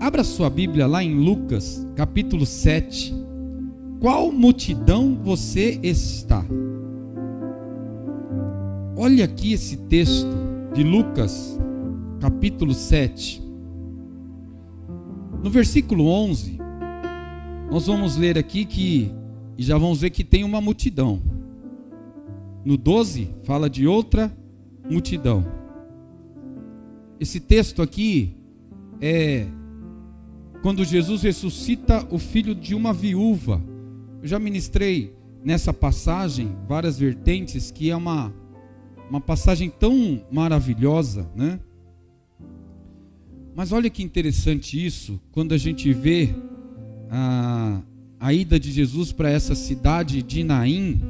Abra sua Bíblia lá em Lucas, capítulo 7. Qual multidão você está? Olha aqui esse texto de Lucas, capítulo 7. No versículo 11, nós vamos ler aqui e já vamos ver que tem uma multidão. No 12, fala de outra multidão. Esse texto aqui é quando Jesus ressuscita o filho de uma viúva. Eu já ministrei nessa passagem várias vertentes, que é uma passagem tão maravilhosa, né? Mas olha que interessante isso, quando a gente vê a ida de Jesus para essa cidade de Naim,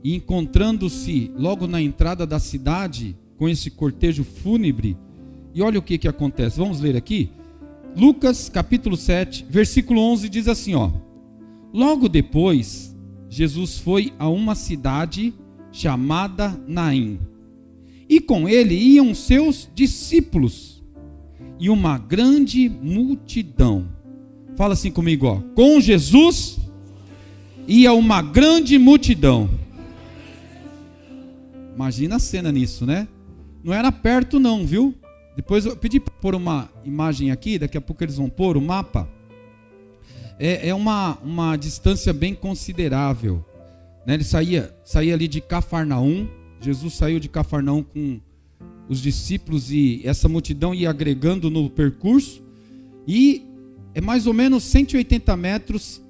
e encontrando-se logo na entrada da cidade com esse cortejo fúnebre. E olha o que acontece, vamos ler aqui. Lucas capítulo 7, versículo 11 diz assim, ó: logo depois, Jesus foi a uma cidade chamada Naim, e com ele iam seus discípulos, e uma grande multidão. Fala assim comigo, ó: com Jesus ia uma grande multidão. Imagina a cena nisso, né? Não era perto não, viu? Depois eu pedi para pôr uma imagem aqui, daqui a pouco eles vão pôr o mapa. É uma distância bem considerável, né? Ele saía ali de Cafarnaum. Jesus saiu de Cafarnaum com os discípulos, e essa multidão ia agregando no percurso. E é mais ou menos 180 metros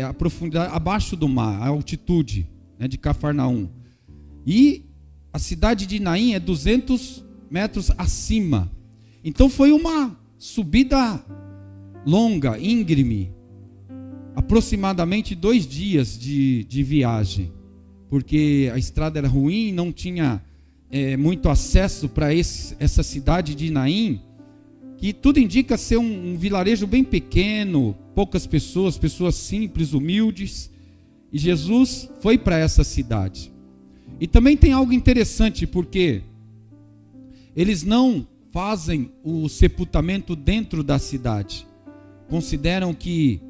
a profundidade, abaixo do mar, a altitude, né, de Cafarnaum. E a cidade de Naim é 200 metros acima. Então foi uma subida longa, íngreme, aproximadamente 2 dias de viagem, porque a estrada era ruim, não tinha muito acesso para essa cidade de Naim, que tudo indica ser um vilarejo bem pequeno, poucas pessoas simples, humildes, e Jesus foi para essa cidade. E também tem algo interessante, porque eles não fazem o sepultamento dentro da cidade. Consideram que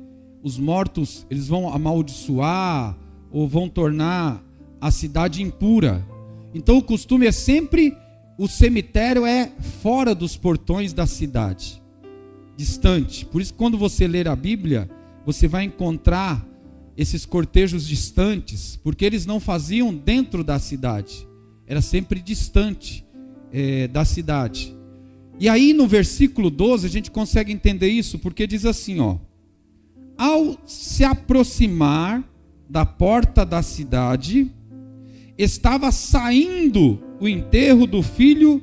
os mortos, eles vão amaldiçoar ou vão tornar a cidade impura. Então o costume é sempre, o cemitério é fora dos portões da cidade, distante. Por isso, quando você ler a Bíblia, você vai encontrar esses cortejos distantes, porque eles não faziam dentro da cidade, era sempre distante da cidade. E aí no versículo 12 a gente consegue entender isso, porque diz assim, ó: ao se aproximar da porta da cidade, estava saindo o enterro do filho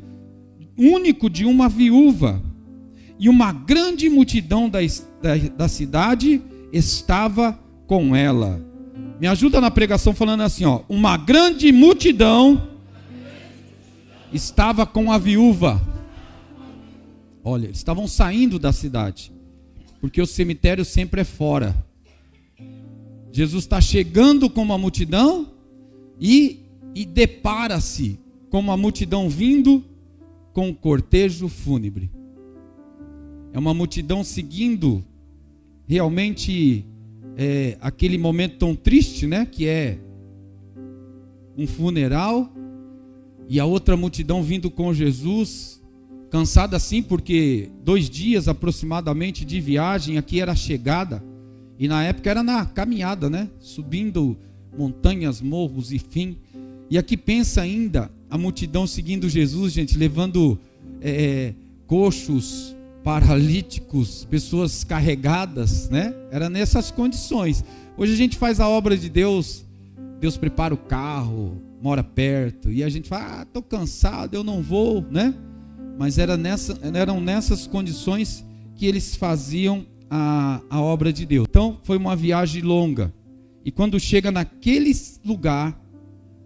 único de uma viúva, e uma grande multidão da cidade estava com ela. Me ajuda na pregação falando assim, ó: uma grande multidão estava com a viúva. Olha, eles estavam saindo da cidade, porque o cemitério sempre é fora. Jesus está chegando com uma multidão e depara-se com uma multidão vindo com um cortejo fúnebre. É uma multidão seguindo realmente aquele momento tão triste, né? Que é um funeral, e a outra multidão vindo com Jesus, cansada sim, porque 2 dias aproximadamente de viagem. Aqui era a chegada, e na época era na caminhada, né? Subindo montanhas, morros, enfim. E aqui pensa ainda a multidão seguindo Jesus, gente, levando coxos, paralíticos, pessoas carregadas, né? Era nessas condições. Hoje a gente faz a obra de Deus, Deus prepara o carro, mora perto, e a gente fala: estou cansado, eu não vou, né? Mas eram nessas condições que eles faziam a obra de Deus. Então foi uma viagem longa, e quando chega naquele lugar,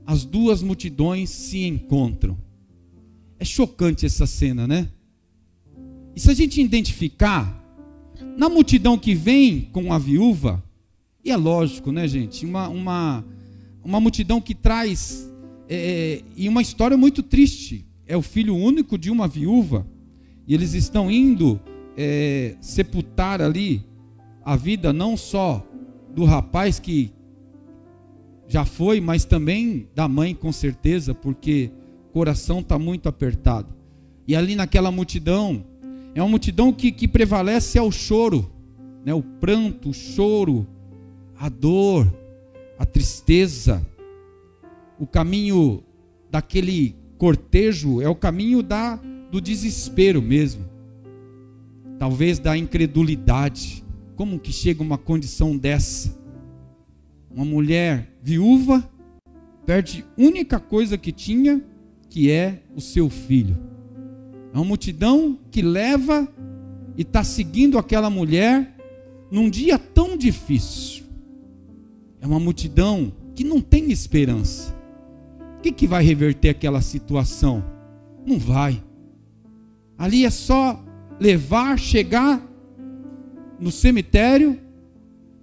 as 2 multidões se encontram. É chocante essa cena, né? E se a gente identificar, na multidão que vem com a viúva, e é lógico, né, gente? Uma multidão que traz e uma história muito triste. É o filho único de uma viúva, e eles estão indo sepultar ali a vida não só do rapaz que já foi, mas também da mãe, com certeza, porque o coração está muito apertado. E ali naquela multidão, é uma multidão que prevalece ao choro, né? O pranto, o choro, a dor, a tristeza. O caminho daquele cortejo é o caminho do desespero mesmo, talvez da incredulidade. Como que chega uma condição dessa? Uma mulher viúva perde a única coisa que tinha, que é o seu filho. É uma multidão que leva e está seguindo aquela mulher num dia tão difícil. É uma multidão que não tem esperança. O que vai reverter aquela situação? Não vai. Ali é só levar, chegar no cemitério,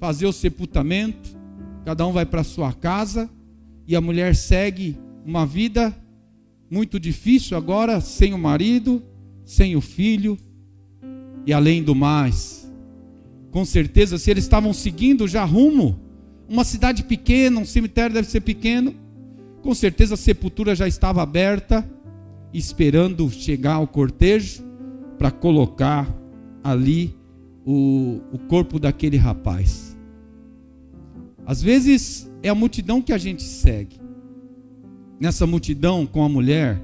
fazer o sepultamento, cada um vai para sua casa e a mulher segue uma vida muito difícil agora, sem o marido, sem o filho e além do mais. Com certeza, se eles estavam seguindo já rumo uma cidade pequena, um cemitério deve ser pequeno, com certeza a sepultura já estava aberta, esperando chegar o cortejo para colocar ali o corpo daquele rapaz. Às vezes é a multidão que a gente segue. Nessa multidão com a mulher,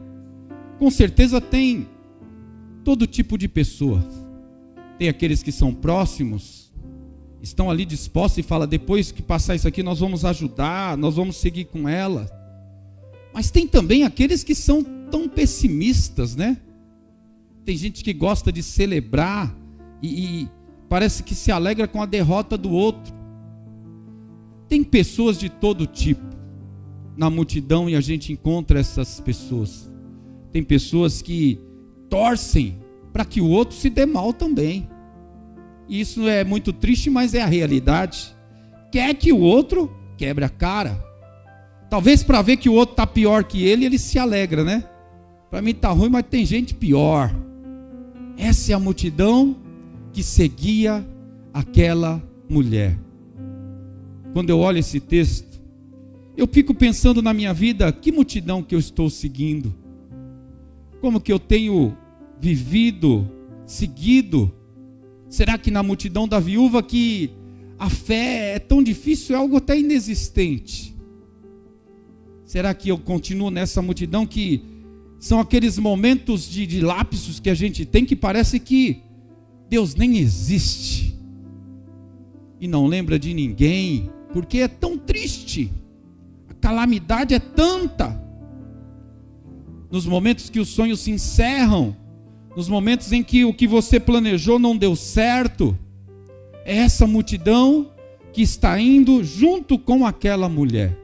com certeza tem todo tipo de pessoas. Tem aqueles que são próximos, estão ali dispostos e falam: depois que passar isso aqui nós vamos ajudar, nós vamos seguir com ela. Mas tem também aqueles que são tão pessimistas, né? Tem gente que gosta de celebrar e parece que se alegra com a derrota do outro. Tem pessoas de todo tipo na multidão e a gente encontra essas pessoas. Tem pessoas que torcem para que o outro se dê mal também. E isso é muito triste, mas é a realidade. Quer que o outro quebre a cara. Talvez para ver que o outro está pior que ele se alegra, né? Para mim está ruim, mas tem gente pior. Essa é a multidão que seguia aquela mulher. Quando eu olho esse texto, eu fico pensando na minha vida: que multidão que eu estou seguindo? Como que eu tenho vivido, seguido? Será que na multidão da viúva que a fé é tão difícil, é algo até inexistente? Será que eu continuo nessa multidão que são aqueles momentos de lapsos que a gente tem, que parece que Deus nem existe e não lembra de ninguém, porque é tão triste, a calamidade é tanta, nos momentos que os sonhos se encerram, nos momentos em que o que você planejou não deu certo? É essa multidão que está indo junto com aquela mulher.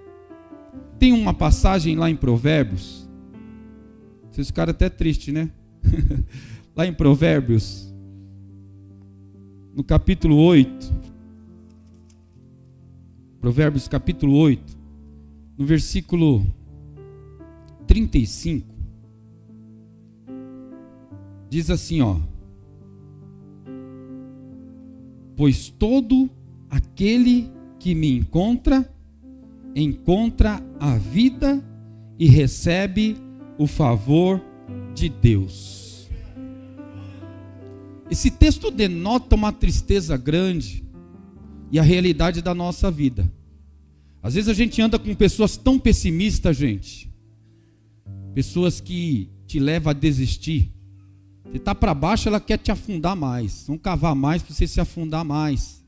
Tem uma passagem lá em Provérbios, vocês ficaram até tristes, né? Lá em Provérbios, no capítulo 8, Provérbios capítulo 8, no versículo 35, diz assim, ó: pois todo aquele que me encontra a vida e recebe o favor de Deus. Esse texto denota uma tristeza grande e a realidade da nossa vida. Às vezes a gente anda com pessoas tão pessimistas, gente, pessoas que te levam a desistir. Você está para baixo, ela quer te afundar mais, vão cavar mais para você se afundar mais.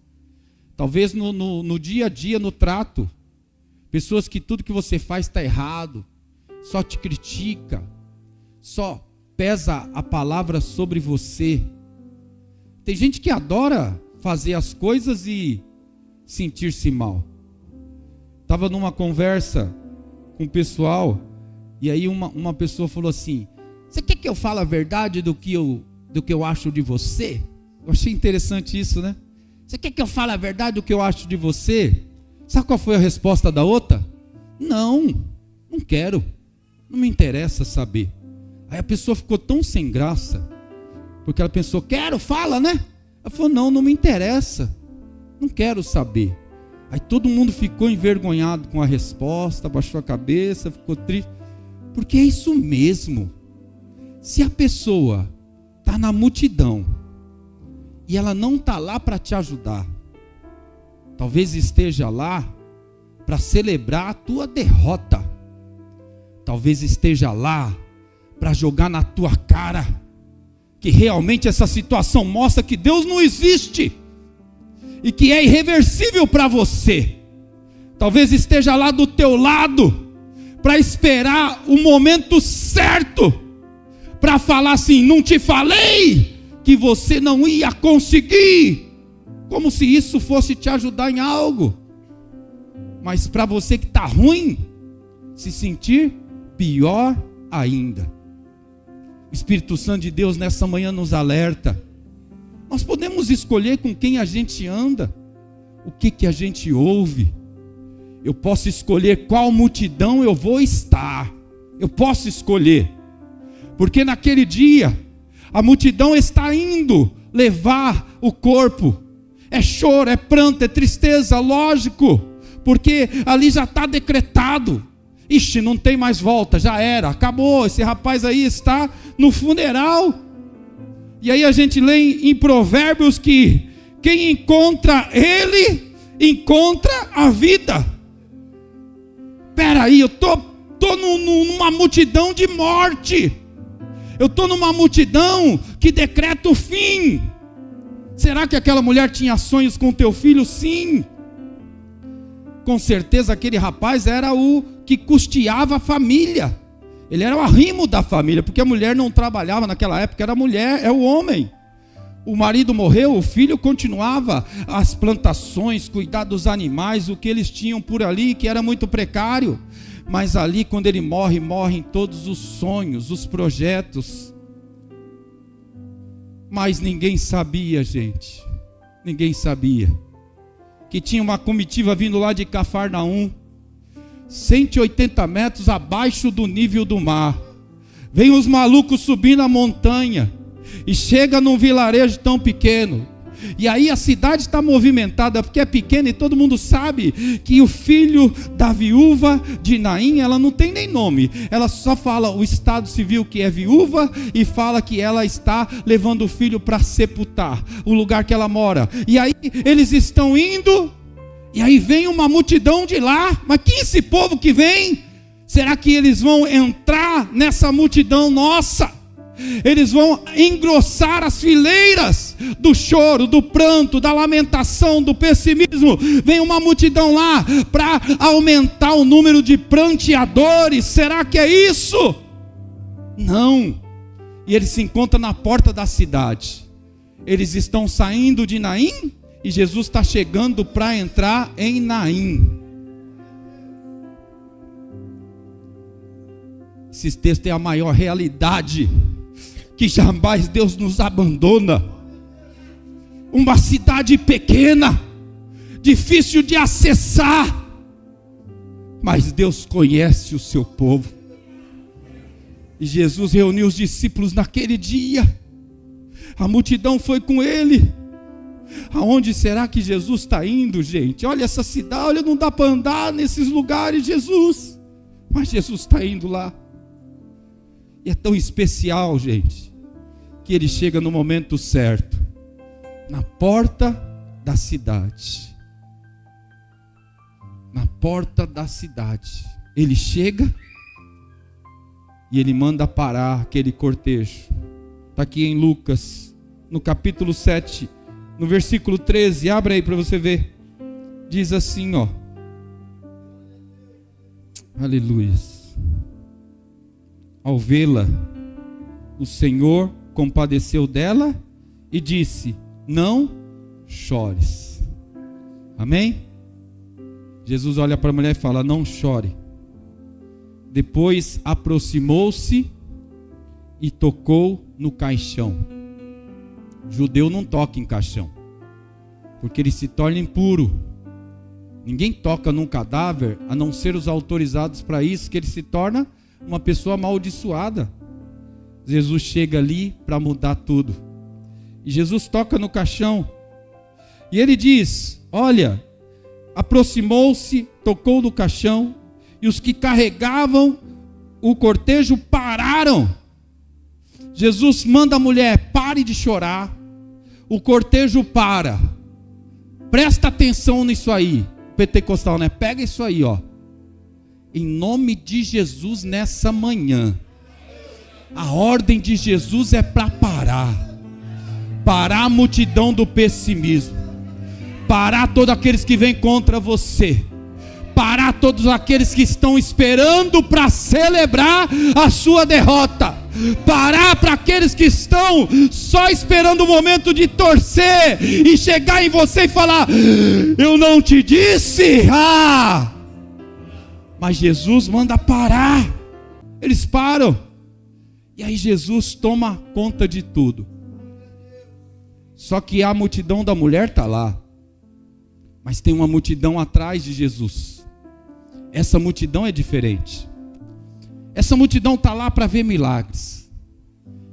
Talvez no dia a dia, no trato, pessoas que tudo que você faz está errado, só te critica, só pesa a palavra sobre você. Tem gente que adora fazer as coisas e sentir-se mal. Estava numa conversa com o pessoal, e aí uma pessoa falou assim: você quer que eu fale a verdade do que eu acho de você? Eu achei interessante isso, né? Você quer que eu fale a verdade do que eu acho de você? Sabe qual foi a resposta da outra? Não quero, não me interessa saber. Aí a pessoa ficou tão sem graça, Porque ela pensou, fala, né? Ela falou, não me interessa, não quero saber. Aí todo mundo ficou envergonhado com a resposta, abaixou a cabeça, ficou triste. Porque é isso mesmo. Se a pessoa está na multidão e ela não está lá para te ajudar, talvez esteja lá para celebrar a tua derrota, talvez esteja lá para jogar na tua cara que realmente essa situação mostra que Deus não existe e que é irreversível para você. Talvez esteja lá do teu lado para esperar o momento certo para falar assim, não te falei que você não ia conseguir, como se isso fosse te ajudar em algo. Mas para você que está ruim, se sentir pior ainda. O Espírito Santo de Deus nessa manhã nos alerta. Nós podemos escolher com quem a gente anda, o que a gente ouve. Eu posso escolher qual multidão eu vou estar. Eu posso escolher. Porque naquele dia, a multidão está indo levar o corpo. É choro, é pranto, é tristeza, lógico. Porque ali já está decretado. Ixi, não tem mais volta, já era, acabou. Esse rapaz aí está no funeral. E aí a gente lê em Provérbios que quem encontra ele, encontra a vida. Peraí, eu estou numa multidão de morte. Eu estou numa multidão que decreta o fim. Será que aquela mulher tinha sonhos com teu filho? Sim. Com certeza aquele rapaz era o que custeava a família. Ele era o arrimo da família, porque a mulher não trabalhava naquela época, era a mulher, é o homem. O marido morreu, o filho continuava as plantações, cuidar dos animais, o que eles tinham por ali, que era muito precário. Mas ali, quando ele morre, morrem todos os sonhos, os projetos. Mas ninguém sabia, gente, ninguém sabia que tinha uma comitiva vindo lá de Cafarnaum, 180 metros abaixo do nível do mar. Vem os malucos subindo a montanha e chega num vilarejo tão pequeno. E aí a cidade está movimentada porque é pequena e todo mundo sabe que o filho da viúva de Naim, ela não tem nem nome. Ela só fala o estado civil que é viúva e fala que ela está levando o filho para sepultar o lugar que ela mora. E aí eles estão indo e aí vem uma multidão de lá. Mas quem é esse povo que vem? Será que eles vão entrar nessa multidão nossa? Eles vão engrossar as fileiras do choro, do pranto, da lamentação, do pessimismo. Vem uma multidão lá para aumentar o número de pranteadores. Será que é isso? Não. E eles se encontram na porta da cidade. Eles estão saindo de Naim e Jesus está chegando para entrar em Naim. Esses textos têm a maior realidade, que jamais Deus nos abandona. Uma cidade pequena, difícil de acessar, mas Deus conhece o seu povo. E Jesus reuniu os discípulos naquele dia. A multidão foi com ele. Aonde será que Jesus está indo, gente? Olha essa cidade, olha, não dá para andar nesses lugares, Jesus. Mas Jesus está indo lá. E é tão especial, gente, que ele chega no momento certo, na porta da cidade. Na porta da cidade. Ele chega e ele manda parar aquele cortejo. Está aqui em Lucas, no capítulo 7, no versículo 13. Abre aí para você ver. Diz assim, ó. Aleluia. Ao vê-la, o Senhor compadeceu dela e disse: não chores. Amém? Jesus olha para a mulher e fala: não chore. Depois aproximou-se e tocou no caixão. Judeu não toca em caixão, porque ele se torna impuro. Ninguém toca num cadáver, a não ser os autorizados para isso, que ele se torna uma pessoa amaldiçoada. Jesus chega ali para mudar tudo. E Jesus toca no caixão. E ele diz: olha, aproximou-se, tocou no caixão, e os que carregavam o cortejo pararam. Jesus manda a mulher: pare de chorar. O cortejo para. Presta atenção nisso aí. Pentecostal, né? Pega isso aí, ó. Em nome de Jesus, nessa manhã, a ordem de Jesus é para parar a multidão do pessimismo, parar todos aqueles que vêm contra você, parar todos aqueles que estão esperando para celebrar a sua derrota, parar para aqueles que estão só esperando o momento de torcer e chegar em você e falar: eu não te disse. Mas Jesus manda parar. Eles param. E aí Jesus toma conta de tudo. Só que a multidão da mulher está lá, mas tem uma multidão atrás de Jesus. Essa multidão é diferente. Essa multidão está lá para ver milagres.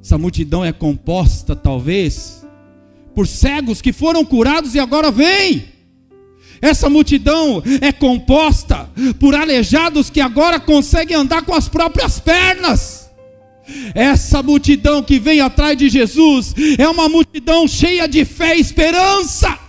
Essa multidão é composta, talvez, por cegos que foram curados e agora vêm. Essa multidão é composta por aleijados que agora conseguem andar com as próprias pernas. Essa multidão que vem atrás de Jesus é uma multidão cheia de fé e esperança.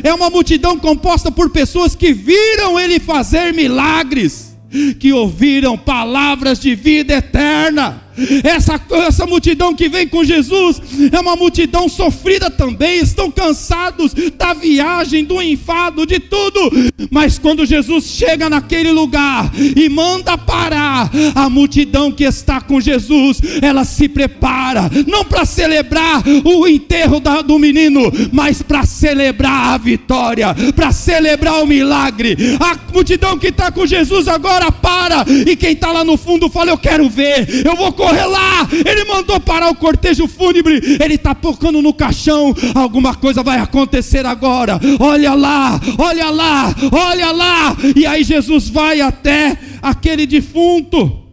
É uma multidão composta por pessoas que viram Ele fazer milagres, que ouviram palavras de vida eterna. Essa multidão que vem com Jesus é uma multidão sofrida também, estão cansados da viagem, do enfado, de tudo. Mas quando Jesus chega naquele lugar e manda parar, a multidão que está com Jesus, ela se prepara, não para celebrar o enterro do menino, mas para celebrar a vitória, para celebrar o milagre. A multidão que está com Jesus agora para, e quem está lá no fundo fala: eu quero ver, eu vou correr lá. Ele mandou parar o cortejo fúnebre, ele está tocando no caixão, alguma coisa vai acontecer agora. Olha lá, olha lá, olha lá. E aí Jesus vai até aquele defunto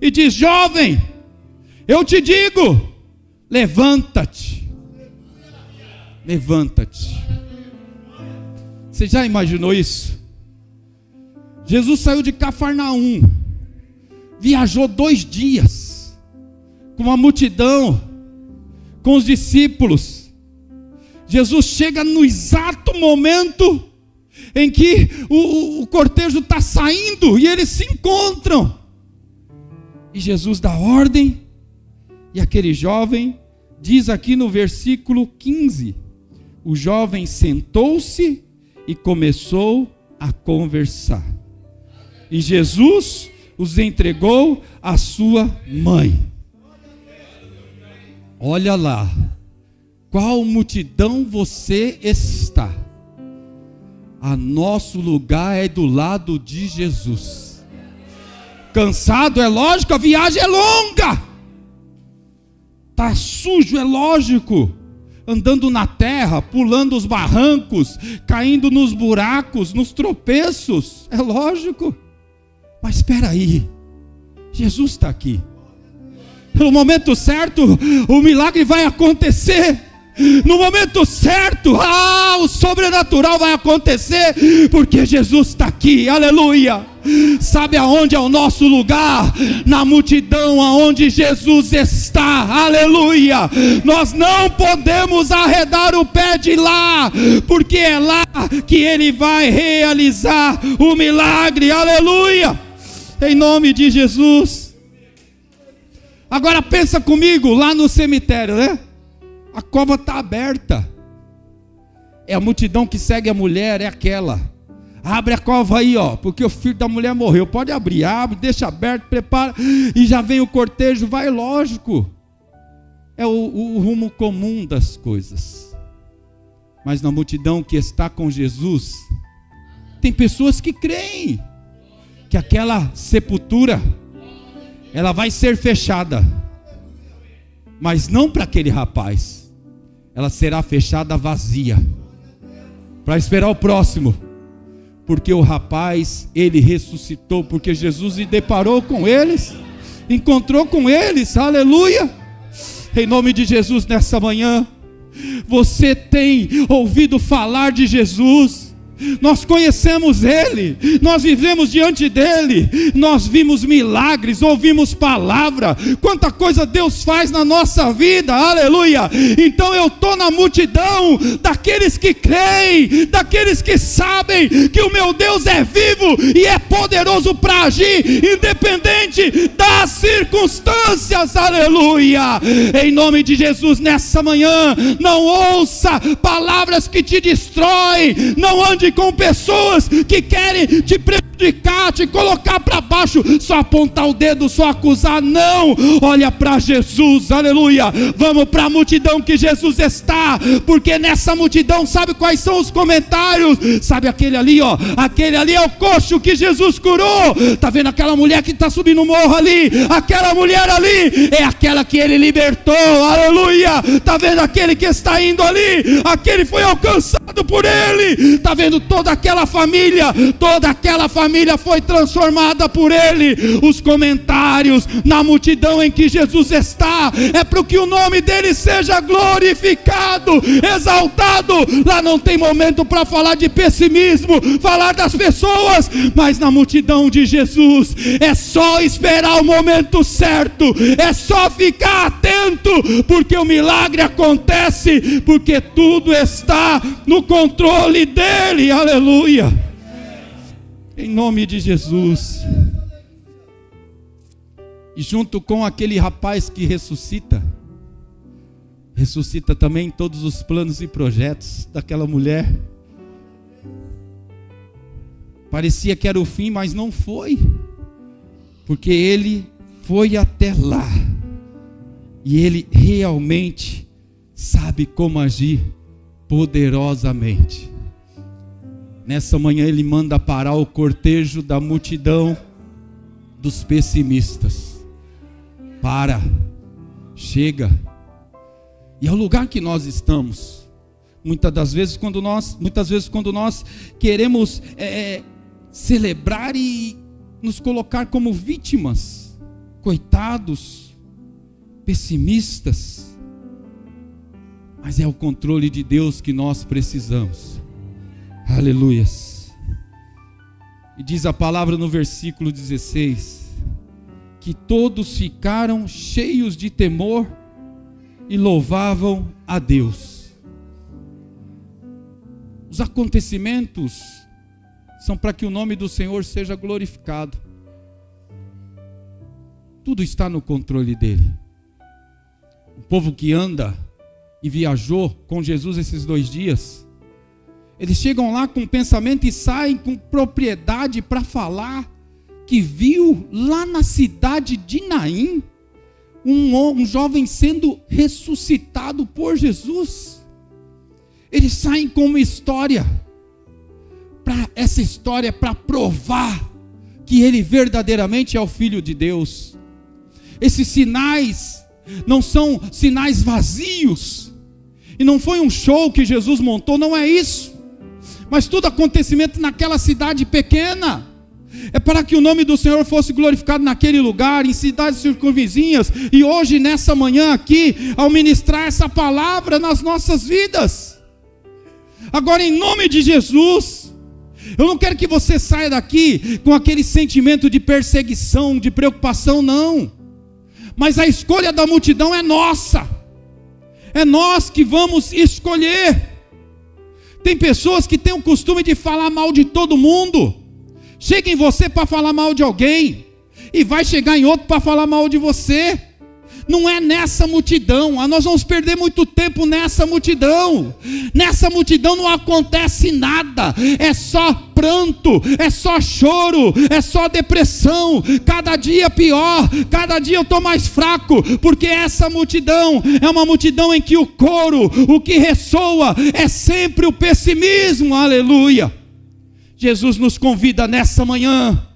e diz: jovem, eu te digo, levanta-te. Levanta-te. Você já imaginou isso? Jesus saiu de Cafarnaum, viajou 2 dias com uma multidão, com os discípulos. Jesus chega no exato momento em que o cortejo está saindo e eles se encontram. E Jesus dá ordem, e aquele jovem, diz aqui no versículo 15, o jovem sentou-se e começou a conversar. E Jesus os entregou à sua mãe. Olha lá, qual multidão você está? A nosso lugar é do lado de Jesus. Cansado, é lógico, a viagem é longa. Tá sujo, é lógico. Andando na terra, pulando os barrancos, caindo nos buracos, nos tropeços, é lógico. Mas espera aí, Jesus está aqui. No momento certo, o milagre vai acontecer. No momento certo, o sobrenatural vai acontecer, porque Jesus está aqui, aleluia. Sabe aonde é o nosso lugar? Na multidão aonde Jesus está, aleluia. Nós não podemos arredar o pé de lá, porque é lá que Ele vai realizar o milagre, aleluia, em nome de Jesus. Agora pensa comigo, lá no cemitério, né? A cova está aberta. É a multidão que segue a mulher, é aquela. Abre a cova aí, ó, porque o filho da mulher morreu. Pode abrir, abre, deixa aberto, prepara. E já vem o cortejo, vai, lógico. É o rumo comum das coisas. Mas na multidão que está com Jesus, tem pessoas que creem que aquela sepultura, ela vai ser fechada, mas não para aquele rapaz. Ela será fechada vazia, para esperar o próximo, porque o rapaz, ele ressuscitou, porque Jesus se deparou com eles, encontrou com eles, aleluia. Em nome de Jesus, nessa manhã, Você tem ouvido falar de Jesus? Nós conhecemos Ele, nós vivemos diante dEle, nós vimos milagres, ouvimos palavra, quanta coisa Deus faz na nossa vida, aleluia. Então eu estou na multidão daqueles que creem, daqueles que sabem que o meu Deus é vivo e é poderoso para agir, independente das circunstâncias, aleluia. Em nome de Jesus, nessa manhã, não ouça palavras que te destroem, não ande com pessoas que querem te prejudicar, te colocar para baixo, só apontar o dedo, só acusar. Não, olha para Jesus, aleluia. Vamos para a multidão que Jesus está, porque nessa multidão, sabe quais são os comentários? Sabe aquele ali, ó, aquele ali é o coxo que Jesus curou. Tá vendo aquela mulher que está subindo o morro ali? Aquela mulher ali é aquela que ele libertou, aleluia. Tá vendo aquele que está indo ali? Aquele foi alcançado por ele. Tá vendo toda aquela família foi transformada por ele. Os comentários na multidão em que Jesus está é para que o nome dele seja glorificado, exaltado. Lá não tem momento para falar de pessimismo, falar das pessoas, mas na multidão de Jesus é só esperar o momento certo, é só ficar atento, porque o milagre acontece, porque tudo está no controle dele, aleluia. Em nome de Jesus. E junto com aquele rapaz que ressuscita também todos os planos e projetos daquela mulher. Parecia que era o fim, mas não foi, porque ele foi até lá, e ele realmente sabe como agir poderosamente. Nessa manhã ele manda parar o cortejo da multidão dos pessimistas. Para, chega. E é o lugar que nós estamos. Muitas vezes quando nós queremos celebrar e nos colocar como vítimas, coitados, pessimistas. Mas é o controle de Deus que nós precisamos. Aleluias. E diz a palavra no versículo 16, que todos ficaram cheios de temor e louvavam a Deus. Os acontecimentos são para que o nome do Senhor seja glorificado. Tudo está no controle dele. O povo que anda e viajou com Jesus esses 2 dias, eles chegam lá com pensamento e saem com propriedade para falar que viu lá na cidade de Naim um jovem sendo ressuscitado por Jesus. Eles saem com uma história, essa história é para provar que ele verdadeiramente é o Filho de Deus. Esses sinais não são sinais vazios, e não foi um show que Jesus montou, não é isso. Mas todo acontecimento naquela cidade pequena é para que o nome do Senhor fosse glorificado naquele lugar, em cidades circunvizinhas. E hoje, nessa manhã aqui, ao ministrar essa palavra nas nossas vidas, agora em nome de Jesus, eu não quero que você saia daqui com aquele sentimento de perseguição, de preocupação, não. Mas a escolha da multidão é nossa. É nós que vamos escolher. Tem pessoas que têm o costume de falar mal de todo mundo. Chega em você para falar mal de alguém, e vai chegar em outro para falar mal de você. Não é nessa multidão. Nós vamos perder muito tempo nessa multidão. Nessa multidão não acontece nada. É só pranto, é só choro, é só depressão. Cada dia pior, cada dia eu estou mais fraco, porque essa multidão é uma multidão em que o coro, o que ressoa é sempre o pessimismo. Aleluia. Jesus nos convida nessa manhã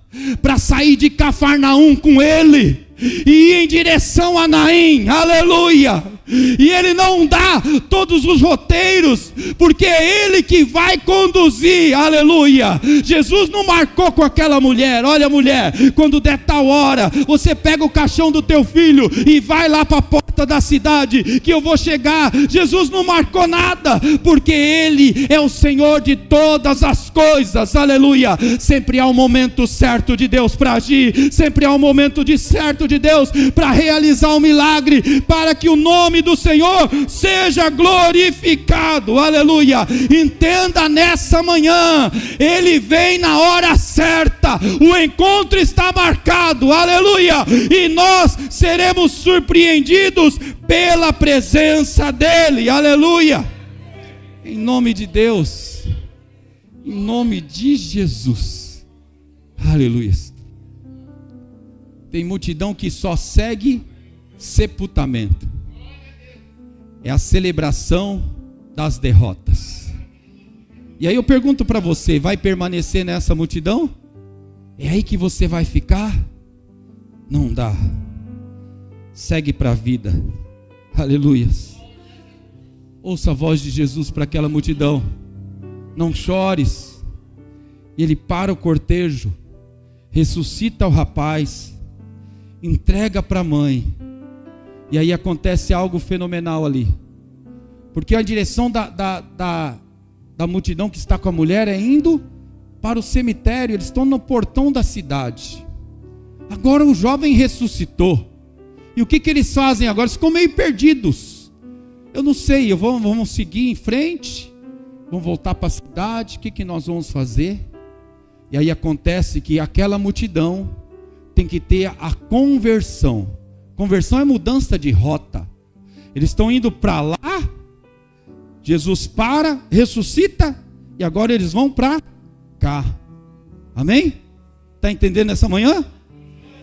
para sair de Cafarnaum com ele e ir em direção a Naim, aleluia. E Ele não dá todos os roteiros, porque é Ele que vai conduzir, aleluia. Jesus não marcou com aquela mulher: olha, mulher, quando der tal hora, você pega o caixão do teu filho e vai lá para a porta da cidade, que eu vou chegar. Jesus não marcou nada, porque Ele é o Senhor de todas as coisas, aleluia. Sempre há um momento certo de Deus para agir, sempre há um momento certo de Deus para realizar um milagre, para que o nome do Senhor seja glorificado, aleluia. Entenda nessa manhã, Ele vem na hora certa, o encontro está marcado, aleluia, e nós seremos surpreendidos pela presença dEle, aleluia, em nome de Deus, em nome de Jesus, aleluia. Tem multidão que só segue sepultamento, é a celebração das derrotas. E aí eu pergunto para você: vai permanecer nessa multidão? É aí que você vai ficar? Não dá. Segue para a vida, aleluias. Ouça a voz de Jesus para aquela multidão: não chores. E Ele para o cortejo, ressuscita o rapaz, entrega para a mãe. E aí acontece algo fenomenal ali, porque a direção da multidão que está com a mulher é indo para o cemitério. Eles estão no portão da cidade. Agora o jovem ressuscitou. E o que eles fazem agora? Eles ficam meio perdidos. Eu não sei, vamos seguir em frente? Vamos voltar para a cidade? O que nós vamos fazer? E aí acontece que aquela multidão tem que ter a conversão. Conversão é mudança de rota. Eles estão indo para lá, Jesus para, ressuscita, e agora eles vão para cá. Amém? Está entendendo essa manhã?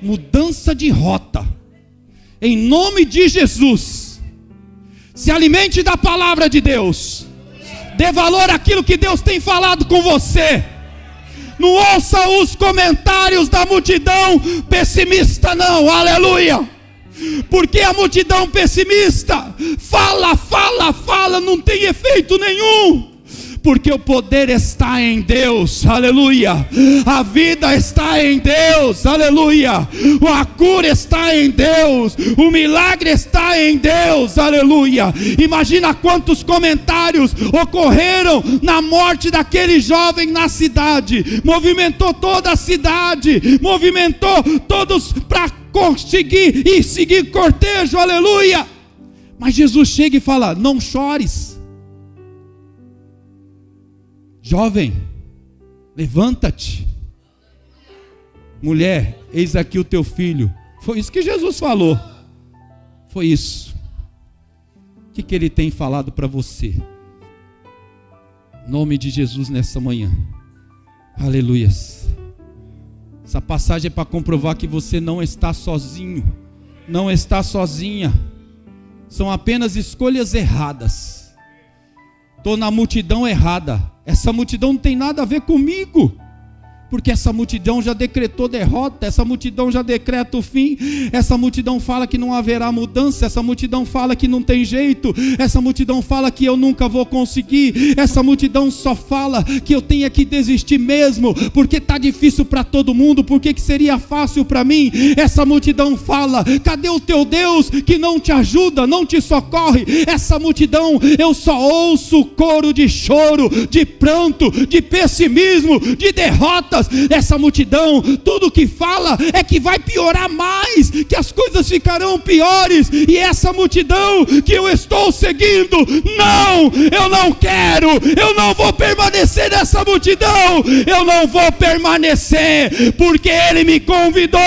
Mudança de rota. Em nome de Jesus, se alimente da palavra de Deus, dê valor àquilo que Deus tem falado com você. Não ouça os comentários da multidão pessimista, não, aleluia. Porque a multidão pessimista fala, não tem efeito nenhum. Porque o poder está em Deus, aleluia. A vida está em Deus, aleluia. A cura está em Deus, o milagre está em Deus, aleluia. Imagina quantos comentários ocorreram na morte daquele jovem na cidade. Movimentou toda a cidade, movimentou todos para conseguir e seguir cortejo, aleluia. Mas Jesus chega e fala: não chores. Jovem, levanta-te. Mulher, eis aqui o teu filho. Foi isso que Jesus falou. Foi isso. O que Ele tem falado para você? Em nome de Jesus nessa manhã. Aleluias. Essa passagem é para comprovar que você não está sozinho, não está sozinha. São apenas escolhas erradas. Estou na multidão errada. Essa multidão não tem nada a ver comigo, porque essa multidão já decretou derrota, essa multidão já decreta o fim, essa multidão fala que não haverá mudança, essa multidão fala que não tem jeito, essa multidão fala que eu nunca vou conseguir, essa multidão só fala que eu tenho que desistir mesmo, porque está difícil para todo mundo, porque que seria fácil para mim. Essa multidão fala: cadê o teu Deus que não te ajuda, não te socorre? Essa multidão, eu só ouço coro de choro, de pranto, de pessimismo, de derrota. Essa multidão, tudo que fala é que vai piorar mais, que as coisas ficarão piores. E essa multidão que eu estou seguindo, não, eu não quero, eu não vou permanecer nessa multidão, eu não vou permanecer, porque Ele me convidou,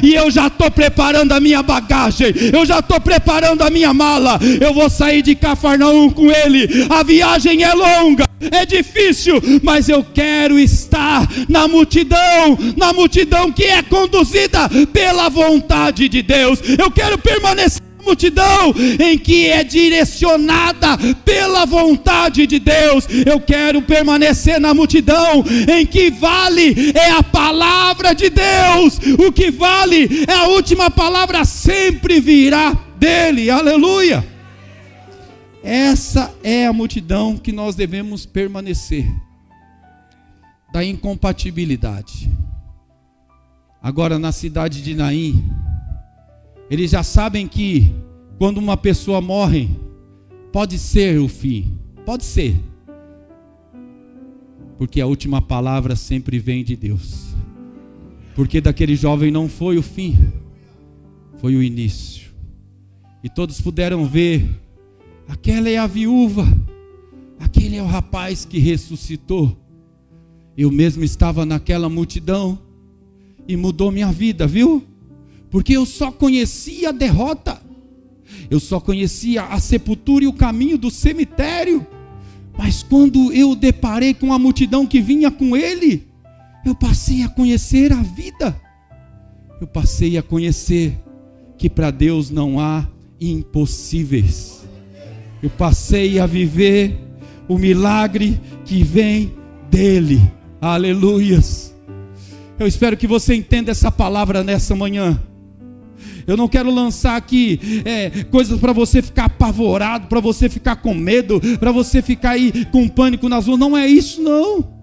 e eu já estou preparando a minha bagagem, eu já estou preparando a minha mala, eu vou sair de Cafarnaum com Ele. A viagem é longa, é difícil, mas eu quero estar na multidão que é conduzida pela vontade de Deus. Eu quero permanecer na multidão em que é direcionada pela vontade de Deus. Eu quero permanecer na multidão em que vale é a palavra de Deus. O que vale é a última palavra, sempre virá dele, aleluia. Essa é a multidão que nós devemos permanecer, da incompatibilidade. Agora, na cidade de Naim, eles já sabem que quando uma pessoa morre, pode ser o fim, pode ser, porque a última palavra sempre vem de Deus. Porque daquele jovem não foi o fim, foi o início. E todos puderam ver, aquela é a viúva, aquele é o rapaz que ressuscitou. Eu mesmo estava naquela multidão e mudou minha vida, viu? Porque eu só conhecia a derrota, eu só conhecia a sepultura e o caminho do cemitério. Mas quando eu deparei com a multidão que vinha com ele, eu passei a conhecer a vida. Eu passei a conhecer que para Deus não há impossíveis. Eu passei a viver o milagre que vem dele. Aleluias. Eu espero que você entenda essa palavra nessa manhã. Eu não quero lançar aqui coisas para você ficar apavorado, para você ficar com medo, para você ficar aí com pânico nas ruas. Não é isso, não.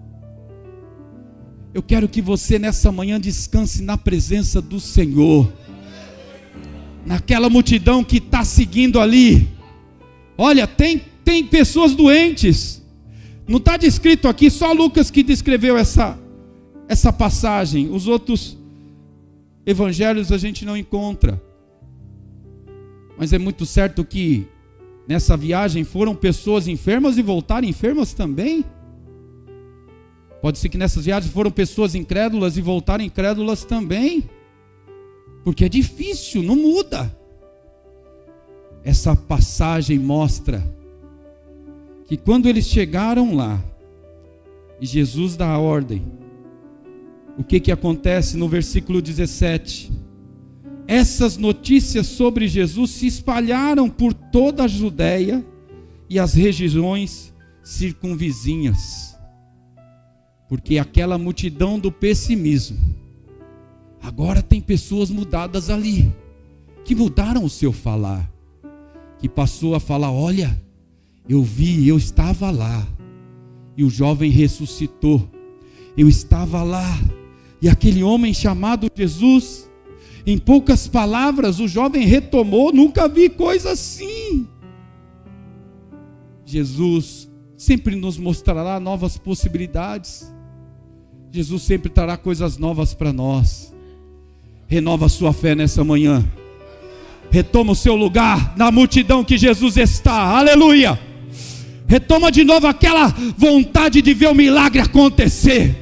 Eu quero que você nessa manhã descanse na presença do Senhor. Naquela multidão que está seguindo ali. Olha, tem pessoas doentes. Não está descrito aqui, só Lucas que descreveu essa passagem. Os outros evangelhos a gente não encontra. Mas é muito certo que nessa viagem foram pessoas enfermas e voltaram enfermas também. Pode ser que nessas viagens foram pessoas incrédulas e voltaram incrédulas também. Porque é difícil, não muda. Essa passagem mostra que quando eles chegaram lá, e Jesus dá a ordem, o que acontece no versículo 17? Essas notícias sobre Jesus se espalharam por toda a Judéia e as regiões circunvizinhas. Porque aquela multidão do pessimismo, agora tem pessoas mudadas ali, que mudaram o seu falar, que passou a falar: olha, eu vi, eu estava lá, e o jovem ressuscitou, eu estava lá, e aquele homem chamado Jesus, em poucas palavras, o jovem retomou: nunca vi coisa assim. Jesus sempre nos mostrará novas possibilidades, Jesus sempre trará coisas novas para nós. Renova a sua fé nessa manhã, retoma o seu lugar na multidão que Jesus está, aleluia. Retoma de novo aquela vontade de ver o milagre acontecer.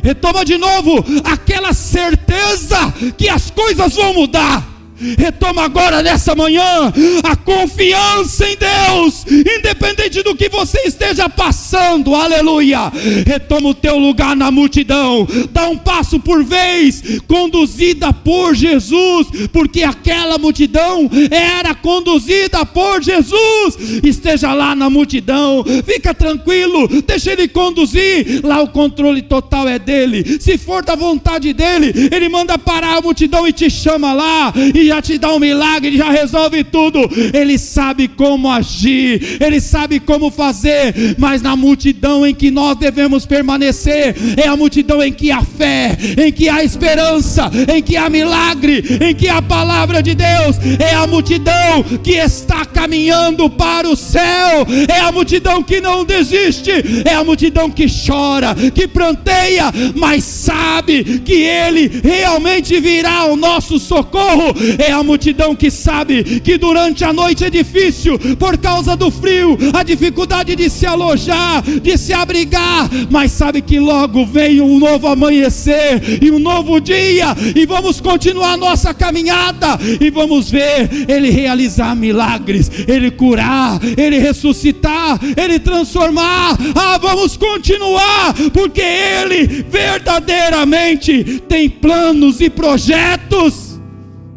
Retoma de novo aquela certeza que as coisas vão mudar. Retoma agora nessa manhã a confiança em Deus, independente do que você esteja passando, aleluia. Retoma o teu lugar na multidão, dá um passo por vez, conduzida por Jesus, porque aquela multidão era conduzida por Jesus. Esteja lá na multidão, fica tranquilo, deixa Ele conduzir, lá o controle total é dele. Se for da vontade dele, Ele manda parar a multidão e te chama lá, e já te dá um milagre, Ele já resolve tudo. Ele sabe como agir, Ele sabe como fazer. Mas na multidão em que nós devemos permanecer, é a multidão em que há fé, em que há esperança, em que há milagre, em que há a palavra de Deus. É a multidão que está caminhando para o céu, é a multidão que não desiste, é a multidão que chora, que pranteia, mas sabe que Ele realmente virá ao nosso socorro. É a multidão que sabe que durante a noite é difícil, por causa do frio, a dificuldade de se alojar, de se abrigar, mas sabe que logo vem um novo amanhecer e um novo dia, e vamos continuar nossa caminhada, e vamos ver Ele realizar milagres, Ele curar, Ele ressuscitar, Ele transformar. Vamos continuar, porque Ele verdadeiramente tem planos e projetos,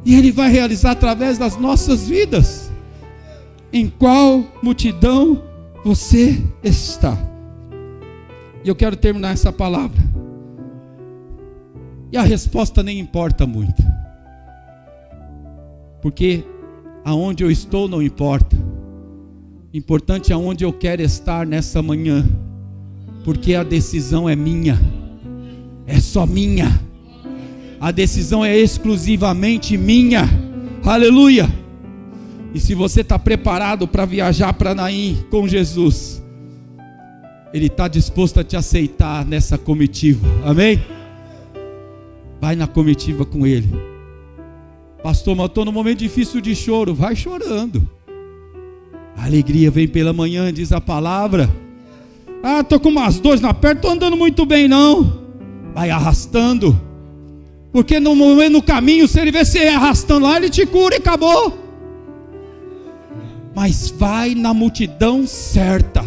e Ele vai realizar através das nossas vidas. Em qual multidão você está? E eu quero terminar essa palavra, e a resposta nem importa muito, porque aonde eu estou não importa, Importante é onde eu quero estar nessa manhã, porque a decisão é minha, é só minha, a decisão é exclusivamente minha, aleluia. E se você está preparado para viajar para Naim com Jesus, Ele está disposto a te aceitar nessa comitiva, amém? Vai na comitiva com Ele. Pastor, mas eu estou num momento difícil de choro. Vai chorando. A alegria vem pela manhã, diz a palavra. Ah, estou com umas dores na perna, estou andando muito bem não. Vai arrastando. Porque no caminho, se Ele vê você arrastando lá, Ele te cura e acabou. Mas vai na multidão certa.